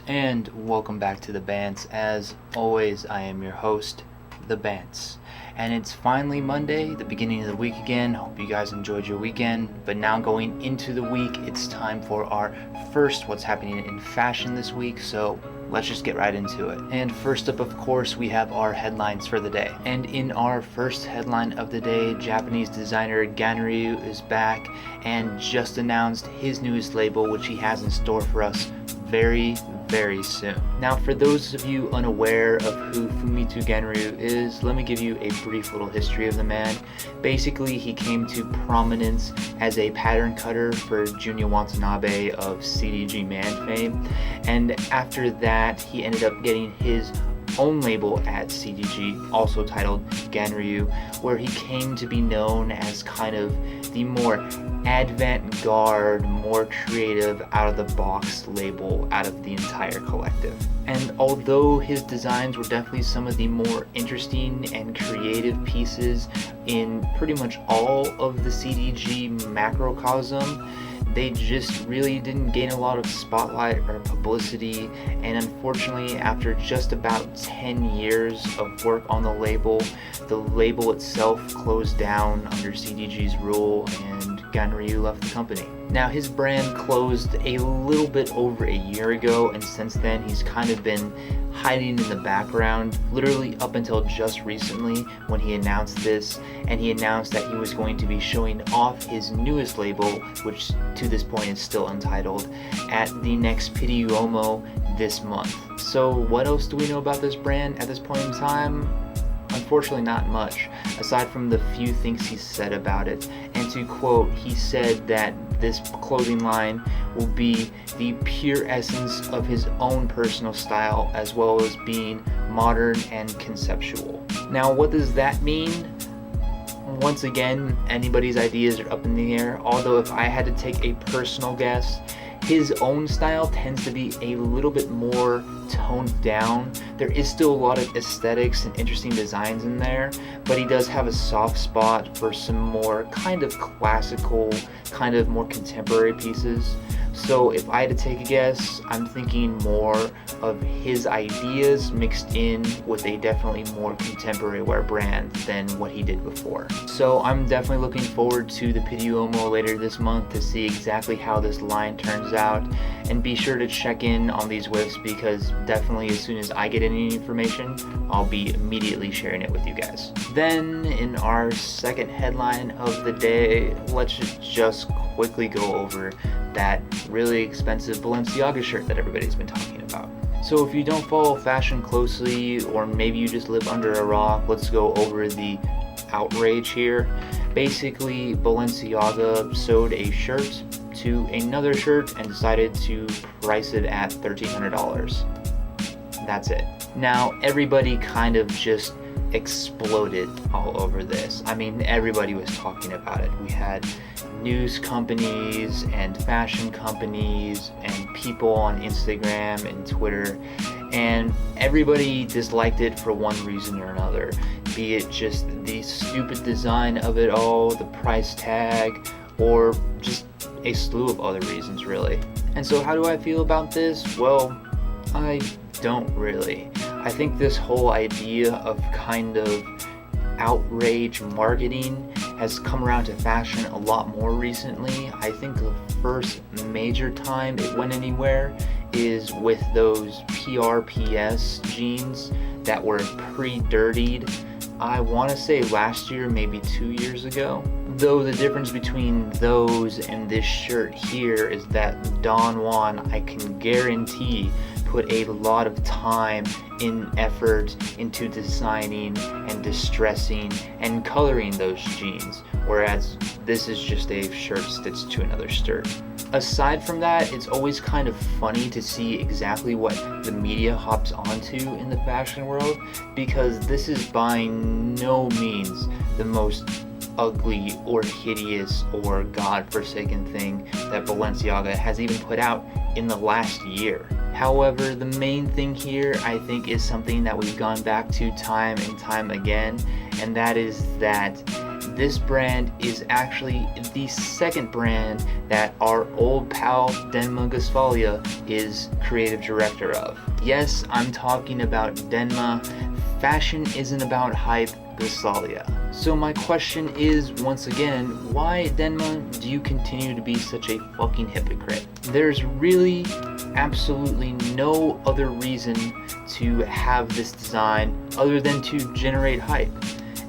And welcome back to the Bantz. As always, I am your host, the Bantz. And it's finally Monday, the beginning of the week again. Hope you guys enjoyed your weekend. But now going into the week, it's time for our first what's happening in fashion this week. So let's just get right into it. And first up, of course, we have our headlines for the day. And in our first headline of the day, Japanese designer Ganryu is back and just announced his newest label, which he has in store for us very soon. Now, for those of you unaware of who Fumito Ganryu is, let me give you a brief little history of the man. Basically, he came to prominence as a pattern cutter for Junya Watanabe of CDG Man fame, and after that he ended up getting his own label at CDG, also titled Ganryu, where he came to be known as kind of the more avant-garde, more creative, out-of-the-box label out of the entire collective. And although his designs were definitely some of the more interesting and creative pieces in pretty much all of the CDG macrocosm, they just really didn't gain a lot of spotlight or publicity, and unfortunately after just about 10 years of work on the label itself closed down under CDG's rule and Ganryu left the company. Now, his brand closed a little bit over a year ago, and since then he's kind of been hiding in the background, literally up until just recently when he announced this, and he announced that he was going to be showing off his newest label, which to this point is still Untitled, at the next Pitti Uomo this month. So what else do we know about this brand at this point in time? Unfortunately, not much, aside from the few things he said about it. And to quote, he said that this clothing line will be the pure essence of his own personal style, as well as being modern and conceptual. Now, what does that mean? Once again, anybody's ideas are up in the air, although if I had to take a personal guess, his own style tends to be a little bit more toned down. There is still a lot of aesthetics and interesting designs in there, but he does have a soft spot for some more kind of classical, kind of more contemporary pieces. So if I had to take a guess, I'm thinking more of his ideas mixed in with a definitely more contemporary wear brand than what he did before. So I'm definitely looking forward to the Pitti Uomo later this month to see exactly how this line turns out, and be sure to check in on these whips because definitely as soon as I get any information, I'll be immediately sharing it with you guys. Then in our second headline of the day, let's just quickly go over that really expensive Balenciaga shirt that everybody's been talking about. So if you don't follow fashion closely, or maybe you just live under a rock, let's go over the outrage here. Basically, Balenciaga sewed a shirt to another shirt and decided to price it at $1,300. That's it. Now, everybody kind of just exploded all over this. I mean, everybody was talking about it. We had news companies and fashion companies and people on Instagram and Twitter, and everybody disliked it for one reason or another, be it just the stupid design of it all, the price tag, or just a slew of other reasons really. And so how do I feel about this? Well, I don't really. I think this whole idea of kind of outrage marketing has come around to fashion a lot more recently. I think the first major time it went anywhere is with those PRPS jeans that were pre-dirtied. I want to say last year, maybe 2 years ago. Though the difference between those and this shirt here is that Don Juan, I can guarantee, put a lot of time and effort into designing and distressing and coloring those jeans, whereas this is just a shirt stitched to another shirt. Aside from that, it's always kind of funny to see exactly what the media hops onto in the fashion world, because this is by no means the most ugly or hideous or godforsaken thing that Balenciaga has even put out in the last year. However, the main thing here, I think, is something that we've gone back to time and time again, and that is that this brand is actually the second brand that our old pal Denma Gosvalia is creative director of. Yes, I'm talking about Denma. Fashion isn't about hype, Gosvalia. So my question is, once again, why, Denma, do you continue to be such a fucking hypocrite? There's really absolutely no other reason to have this design other than to generate hype.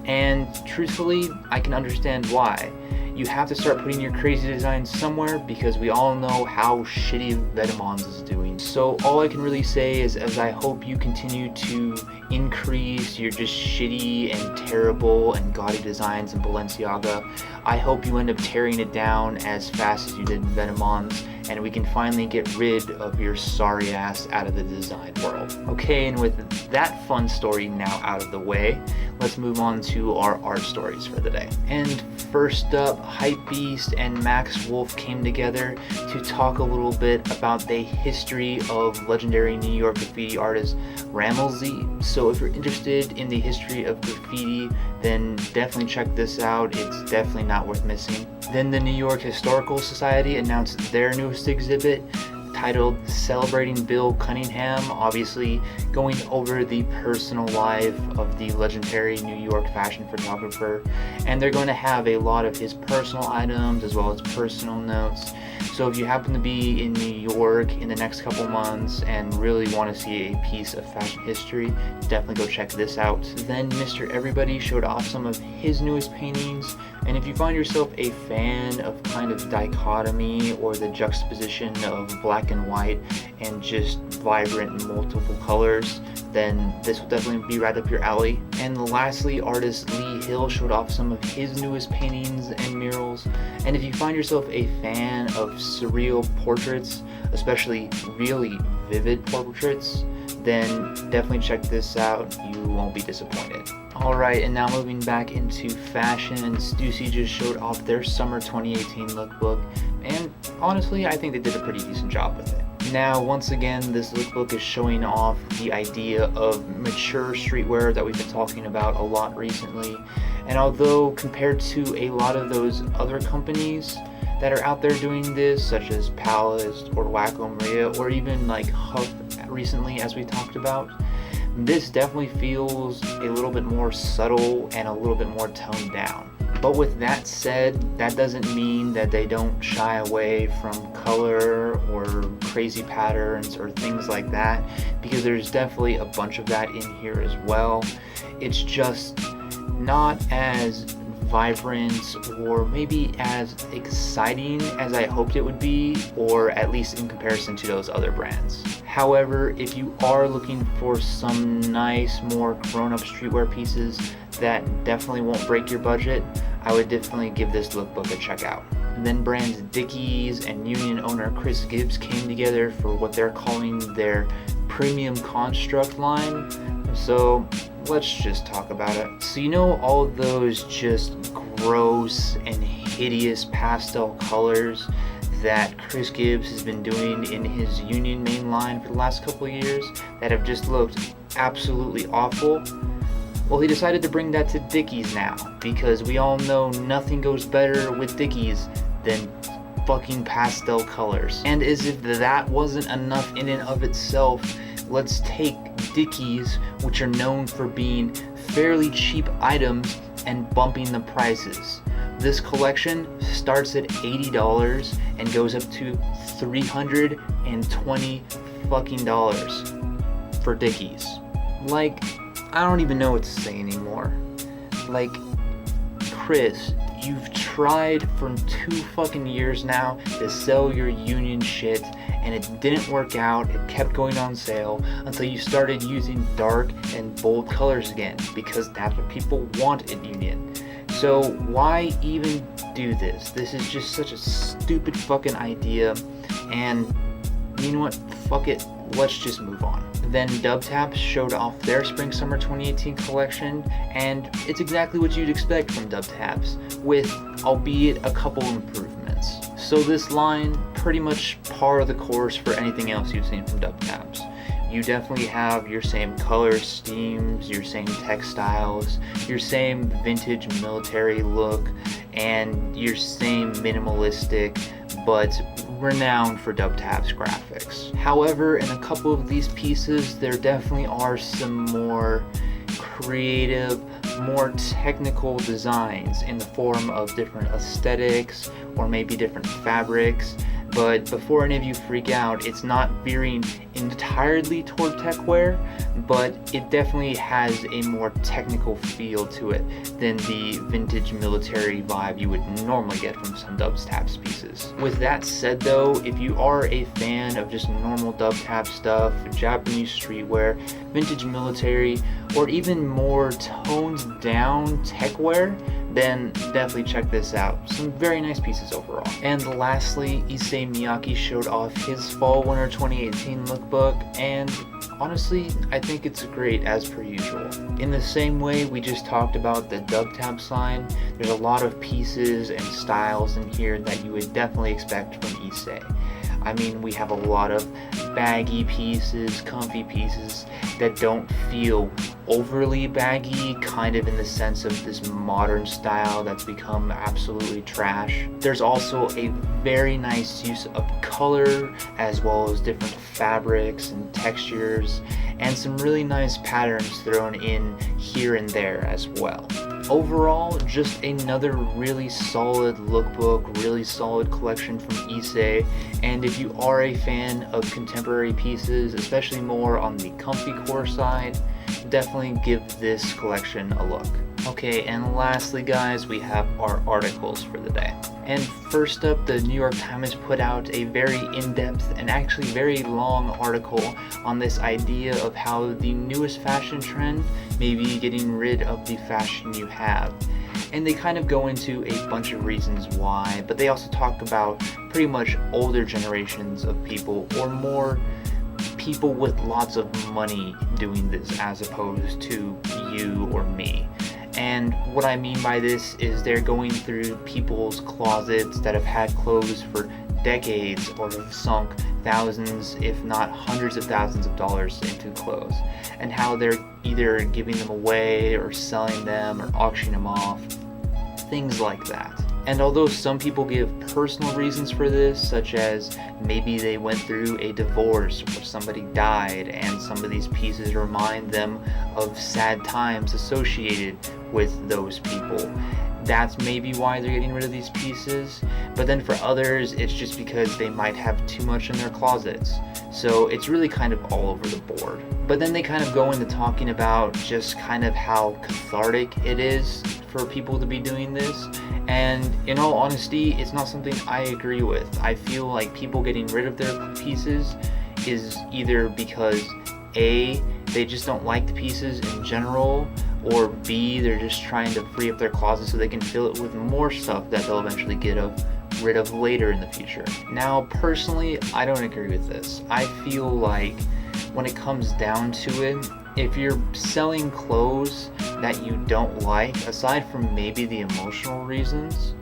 And truthfully, I can understand why. You have to start putting your crazy designs somewhere because we all know how shitty Vetements is doing. So all I can really say is I hope you continue to increase your just shitty and terrible and gaudy designs in Balenciaga. I hope you end up tearing it down as fast as you did in Vetements, and we can finally get rid of your sorry ass out of the design world. Okay, and with that fun story now out of the way, let's move on to our art stories for the day. And first up, Hypebeast and Max Wolf came together to talk a little bit about the history of legendary New York graffiti artist Rammellzee. So if you're interested in the history of graffiti, then definitely check this out. It's definitely not worth missing. Then the New York Historical Society announced their newest exhibit, titled Celebrating Bill Cunningham, obviously going over the personal life of the legendary New York fashion photographer. And they're going to have a lot of his personal items as well as personal notes. So if you happen to be in New York in the next couple months and really want to see a piece of fashion history, definitely go check this out. Then Mr. Everybody showed off some of his newest paintings. And if you find yourself a fan of kind of dichotomy or the juxtaposition of black and white and just vibrant multiple colors, then this will definitely be right up your alley. And lastly, artist Lee Hill showed off some of his newest paintings and murals. And if you find yourself a fan of surreal portraits, especially really vivid portraits, then definitely check this out. You won't be disappointed. Alright, and now moving back into fashion, Stussy just showed off their summer 2018 lookbook, and honestly, I think they did a pretty decent job with it. Now, once again, this lookbook is showing off the idea of mature streetwear that we've been talking about a lot recently, and although compared to a lot of those other companies that are out there doing this, such as Palace or Wacko Maria, or even like Huff recently, as we talked about, this definitely feels a little bit more subtle and a little bit more toned down. But with that said, that doesn't mean that they don't shy away from color or crazy patterns or things like that, because there's definitely a bunch of that in here as well. It's just not as vibrant or maybe as exciting as I hoped it would be, or at least in comparison to those other brands. However, if you are looking for some nice, more grown-up streetwear pieces that definitely won't break your budget, I would definitely give this lookbook a check out. And then brands Dickies and Union owner Chris Gibbs came together for what they're calling their premium construct line. So let's just talk about it. So you know all of those just gross and hideous pastel colors that Chris Gibbs has been doing in his Union main line for the last couple of years that have just looked absolutely awful? Well, he decided to bring that to Dickies now, because we all know nothing goes better with Dickies than fucking pastel colors. And as if that wasn't enough in and of itself, let's take Dickies, which are known for being fairly cheap items, and bumping the prices. This collection starts at $80 and goes up to $320 fucking dollars for Dickies. Like, I don't even know what to say anymore. Like, Chris, you've tried for 2 fucking years now to sell your Union shit, and it didn't work out. It kept going on sale until you started using dark and bold colors again, because that's what people want at Union. So why even do this? This is just such a stupid fucking idea, and you know what? Fuck it. Let's just move on. Then WTAPS showed off their Spring-Summer 2018 collection, and it's exactly what you'd expect from WTAPS, with albeit a couple improvements. So this line, pretty much par of the course for anything else you've seen from WTAPS. you definitely have your same color schemes, your same textiles, your same vintage military look, and your same minimalistic but renowned for WTAPS graphics. However, in a couple of these pieces, there definitely are some more creative, more technical designs in the form of different aesthetics or maybe different fabrics. But before any of you freak out, it's not veering entirely toward tech wear, but it definitely has a more technical feel to it than the vintage military vibe you would normally get from some WTAPS pieces. With that said though, if you are a fan of just normal WTAPS stuff, Japanese streetwear, vintage military, or even more toned down tech wear, then definitely check this out. Some very nice pieces overall. And lastly, Issey Miyake showed off his Fall/Winter 2018 lookbook, and honestly, I think it's great as per usual. In the same way we just talked about the WTAPS line, there's a lot of pieces and styles in here that you would definitely expect from Issey. I mean, we have a lot of baggy pieces, comfy pieces that don't feel overly baggy, kind of in the sense of this modern style that's become absolutely trash. There's also a very nice use of color as well as different fabrics and textures, and some really nice patterns thrown in here and there as well. Overall, just another really solid lookbook, really solid collection from Issey, and if you are a fan of contemporary pieces, especially more on the comfy core side, definitely give this collection a look. Okay, and lastly guys, we have our articles for the day. And first up, the New York Times put out a very in-depth and actually very long article on this idea of how the newest fashion trend may be getting rid of the fashion you have. And they kind of go into a bunch of reasons why, but they also talk about pretty much older generations of people, or more people with lots of money doing this as opposed to you or me. And what I mean by this is they're going through people's closets that have had clothes for decades or have sunk thousands, if not hundreds of thousands of dollars into clothes, and how they're either giving them away or selling them or auctioning them off, things like that. And although some people give personal reasons for this, such as maybe they went through a divorce or somebody died and some of these pieces remind them of sad times associated with those people, that's maybe why they're getting rid of these pieces. But then for others, it's just because they might have too much in their closets. So it's really kind of all over the board. But then they kind of go into talking about just kind of how cathartic it is for people to be doing this. And in all honesty, it's not something I agree with. I feel like people getting rid of their pieces is either because A, they just don't like the pieces in general, or B, they're just trying to free up their closet so they can fill it with more stuff that they'll eventually get rid of later in the future. Now, personally, I don't agree with this. I feel like when it comes down to it, if you're selling clothes that you don't like, aside from maybe the emotional reasons,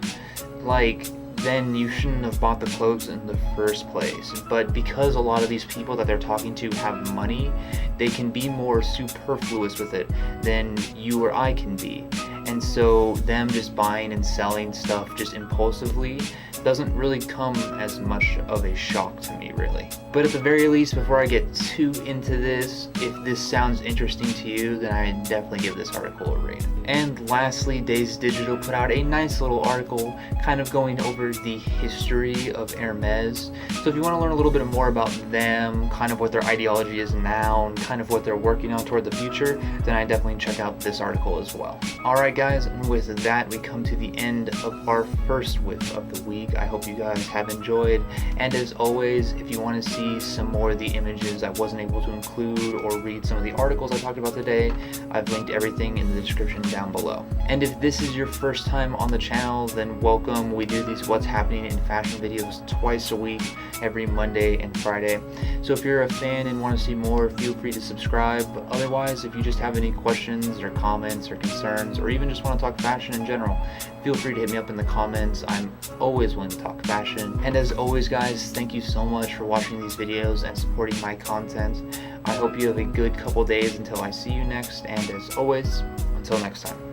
then you shouldn't have bought the clothes in the first place. But because a lot of these people that they're talking to have money, they can be more superfluous with it than you or I can be. And so them just buying and selling stuff just impulsively doesn't really come as much of a shock to me, really. But at the very least, before I get too into this, if this sounds interesting to you, then I definitely give this article a read. And lastly, Days Digital put out a nice little article kind of going over the history of Hermes. So if you want to learn a little bit more about them, kind of what their ideology is now, and kind of what they're working on toward the future, then I definitely check out this article as well. Alright guys, and with that we come to the end of our first whiff of the week. I hope you guys have enjoyed, and as always, if you want to see some more of the images I wasn't able to include or read some of the articles I talked about today, I've linked everything in the description down below. And if this is your first time on the channel, then welcome. We do these What's Happening in Fashion videos twice a week, every Monday and Friday. So if you're a fan and want to see more, feel free to subscribe. But otherwise, if you just have any questions or comments or concerns, or even just want to talk fashion in general, feel free to hit me up in the comments. I'm always willing to talk fashion. And as always, guys, thank you so much for watching these videos and supporting my content. I hope you have a good couple days until I see you next, and as always, until next time.